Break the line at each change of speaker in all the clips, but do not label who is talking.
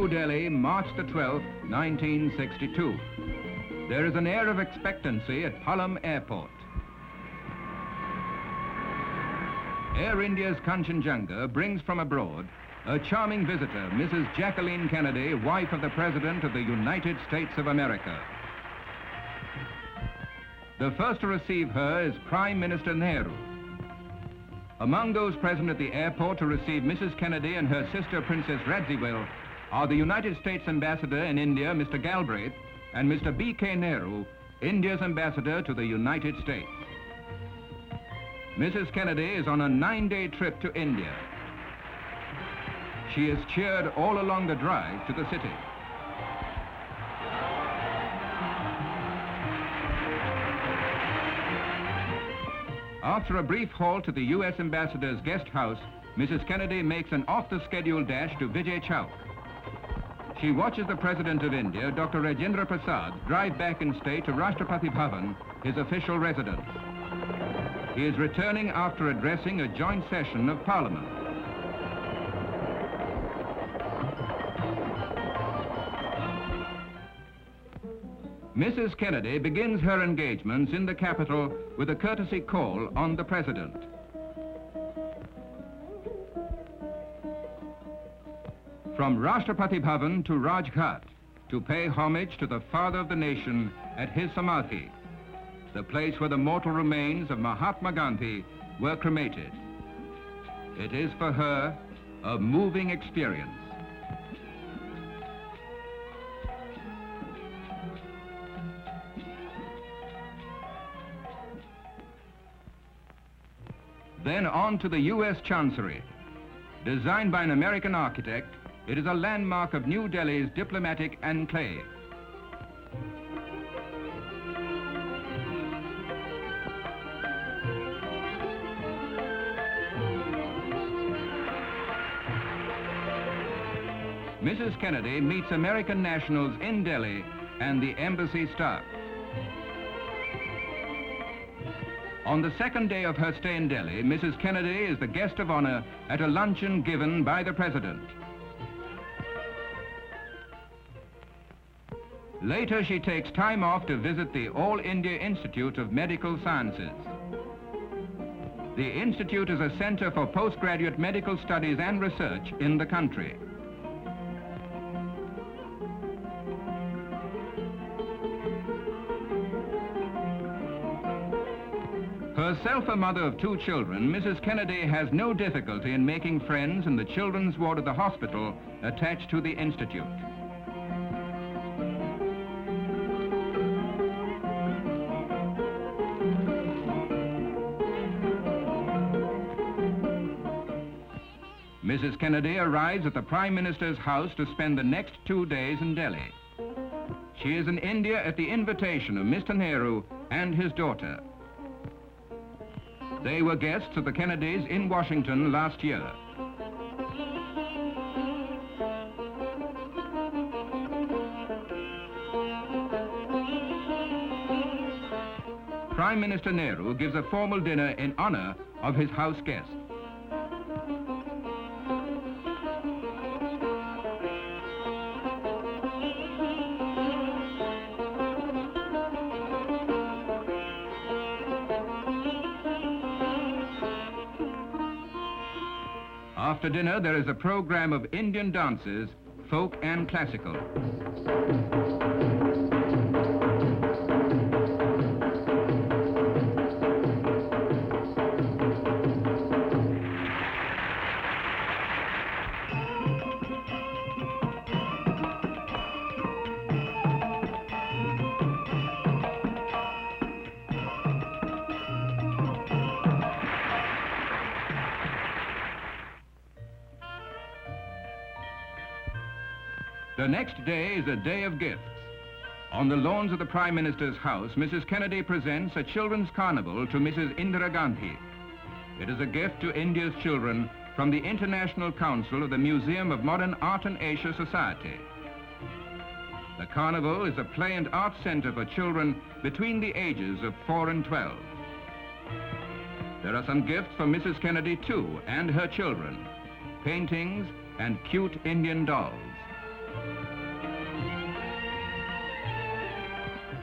New Delhi, March the 12th, 1962. There is an air of expectancy at Palam Airport. Air India's Kanchenjunga brings from abroad a charming visitor, Mrs. Jacqueline Kennedy, wife of the President of the United States of America. The first to receive her is Prime Minister Nehru. Among those present at the airport to receive Mrs. Kennedy and her sister, Princess Radziwill, are the United States Ambassador in India, Mr. Galbraith, and Mr. B.K. Nehru, India's Ambassador to the United States. Mrs. Kennedy is on a 9-day trip to India. She is cheered all along the drive to the city. After a brief halt at the U.S. Ambassador's guest house, Mrs. Kennedy makes an off-the-schedule dash to Vijay Chowk. She watches the President of India, Dr. Rajendra Prasad, drive back in state to Rashtrapati Bhavan, his official residence. He is returning after addressing a joint session of Parliament. Mrs. Kennedy begins her engagements in the capital with a courtesy call on the President. From Rashtrapati Bhavan to Rajghat to pay homage to the father of the nation at his Samadhi, the place where the mortal remains of Mahatma Gandhi were cremated. It is for her a moving experience. Then on to the US Chancery. Designed by an American architect, it is a landmark of New Delhi's diplomatic enclave. Mrs. Kennedy meets American nationals in Delhi and the embassy staff. On the second day of her stay in Delhi, Mrs. Kennedy is the guest of honor at a luncheon given by the President. Later, she takes time off to visit the All India Institute of Medical Sciences. The institute is a center for postgraduate medical studies and research in the country. Herself a mother of 2 children, Mrs. Kennedy has no difficulty in making friends in the children's ward of the hospital attached to the institute. Mrs. Kennedy arrives at the Prime Minister's house to spend the next 2 days in Delhi. She is in India at the invitation of Mr. Nehru and his daughter. They were guests of the Kennedys in Washington last year. Prime Minister Nehru gives a formal dinner in honor of his house guests. After dinner, there is a program of Indian dances, folk and classical. The next day is a day of gifts. On the lawns of the Prime Minister's house, Mrs. Kennedy presents a children's carnival to Mrs. Indira Gandhi. It is a gift to India's children from the International Council of the Museum of Modern Art and Asia Society. The carnival is a play and art center for children between the ages of 4 and 12. There are some gifts for Mrs. Kennedy too, and her children, paintings and cute Indian dolls.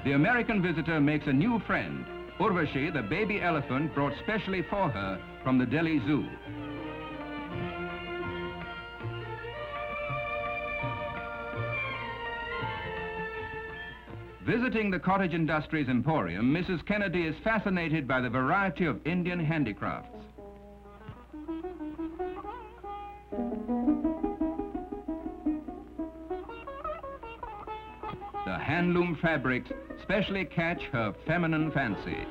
The American visitor makes a new friend, Urvashi, the baby elephant brought specially for her from the Delhi Zoo. Visiting the Cottage Industries Emporium, Mrs. Kennedy is fascinated by the variety of Indian handicrafts. The handloom fabrics specially catch her feminine fancy.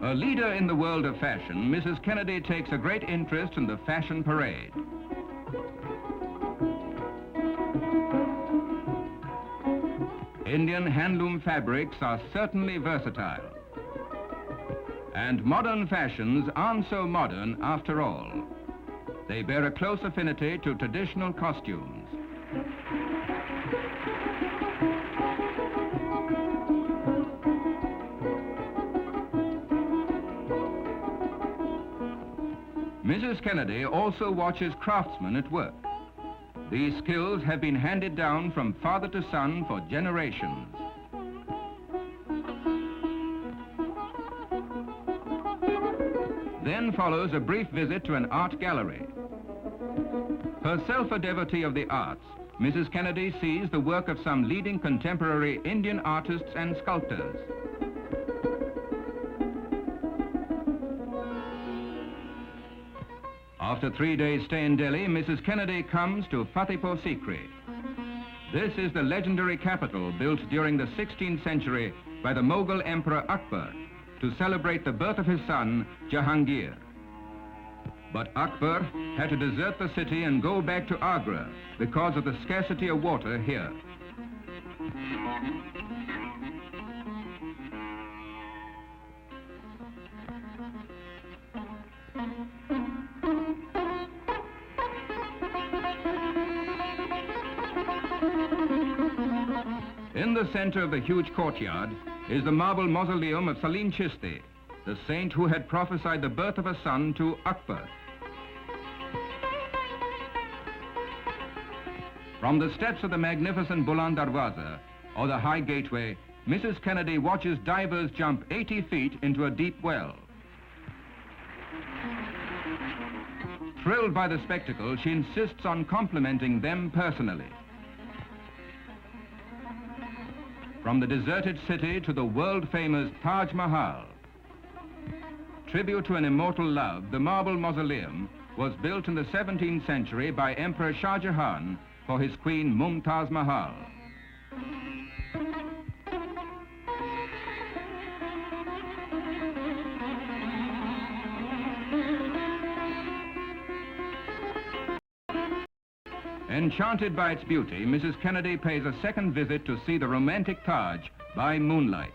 A leader in the world of fashion, Mrs. Kennedy takes a great interest in the fashion parade. Indian handloom fabrics are certainly versatile. And modern fashions aren't so modern after all. They bear a close affinity to traditional costumes. Mrs. Kennedy also watches craftsmen at work. These skills have been handed down from father to son for generations. Then follows a brief visit to an art gallery. Herself a devotee of the arts, Mrs. Kennedy sees the work of some leading contemporary Indian artists and sculptors. After 3 days' stay in Delhi, Mrs. Kennedy comes to Fatehpur Sikri. This is the legendary capital built during the 16th century by the Mughal Emperor Akbar to celebrate the birth of his son, Jahangir. But Akbar had to desert the city and go back to Agra because of the scarcity of water here. In the center of the huge courtyard is the marble mausoleum of Salim Chishti, the saint who had prophesied the birth of a son to Akbar. From the steps of the magnificent Buland Darwaza, or the High Gateway, Mrs. Kennedy watches divers jump 80 feet into a deep well. Thrilled by the spectacle, she insists on complimenting them personally. From the deserted city to the world-famous Taj Mahal. Tribute to an immortal love, the marble mausoleum was built in the 17th century by Emperor Shah Jahan for his queen Mumtaz Mahal. Enchanted by its beauty, Mrs. Kennedy pays a second visit to see the romantic Taj by moonlight.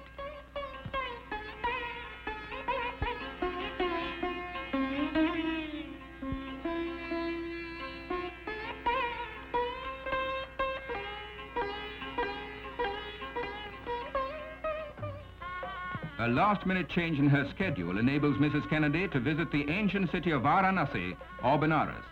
A last-minute change in her schedule enables Mrs. Kennedy to visit the ancient city of Varanasi or Benares.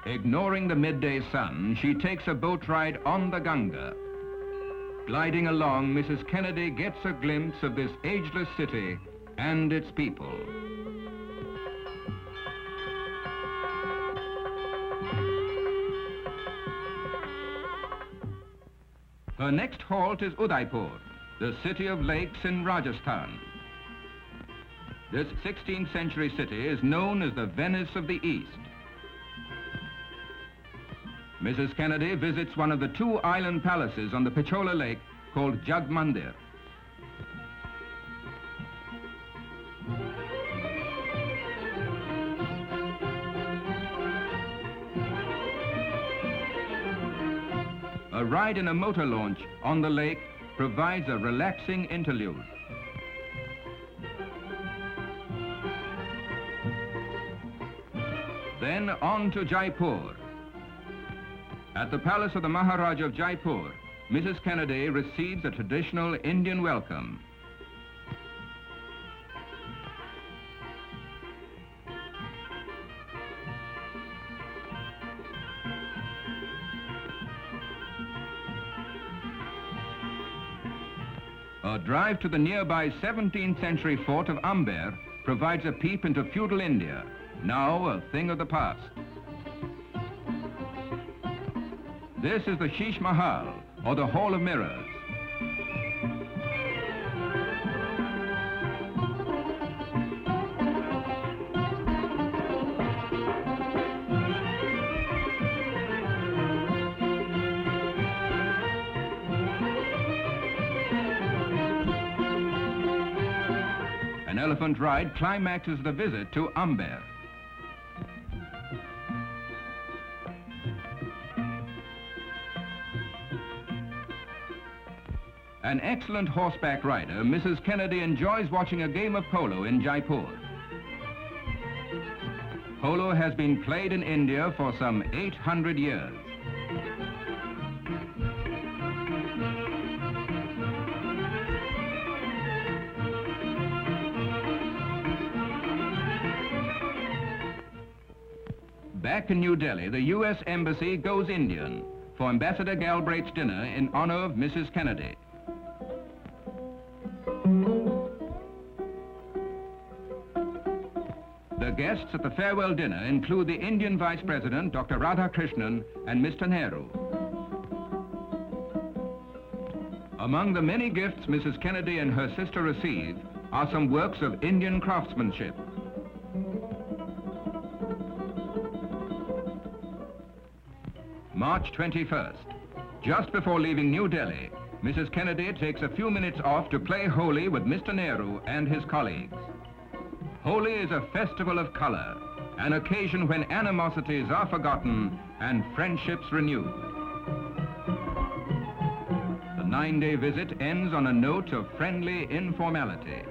Ignoring the midday sun, she takes a boat ride on the Ganga. Gliding along, Mrs. Kennedy gets a glimpse of this ageless city and its people. Her next halt is Udaipur, the city of lakes in Rajasthan. This 16th century city is known as the Venice of the East. Mrs. Kennedy visits one of the 2 island palaces on the Pichola Lake called Jag Mandir. A ride in a motor launch on the lake provides a relaxing interlude. Then on to Jaipur. At the palace of the Maharaja of Jaipur, Mrs. Kennedy receives a traditional Indian welcome. A drive to the nearby 17th century fort of Amber provides a peep into feudal India, now a thing of the past. This is the Sheesh Mahal, or the Hall of Mirrors. An elephant ride climaxes the visit to Amber. An excellent horseback rider, Mrs. Kennedy enjoys watching a game of polo in Jaipur. Polo has been played in India for some 800 years. Back in New Delhi, the U.S. Embassy goes Indian for Ambassador Galbraith's dinner in honor of Mrs. Kennedy. The guests at the farewell dinner include the Indian Vice President, Dr. Radhakrishnan, and Mr. Nehru. Among the many gifts Mrs. Kennedy and her sister receive are some works of Indian craftsmanship. March 21st. Just before leaving New Delhi, Mrs. Kennedy takes a few minutes off to play Holi with Mr. Nehru and his colleagues. Holi is a festival of color, an occasion when animosities are forgotten and friendships renewed. The 9-day visit ends on a note of friendly informality.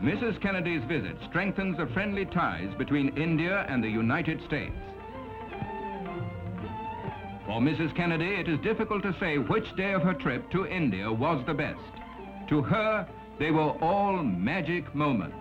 Mrs. Kennedy's visit strengthens the friendly ties between India and the United States. For Mrs. Kennedy, it is difficult to say which day of her trip to India was the best. To her, they were all magic moments.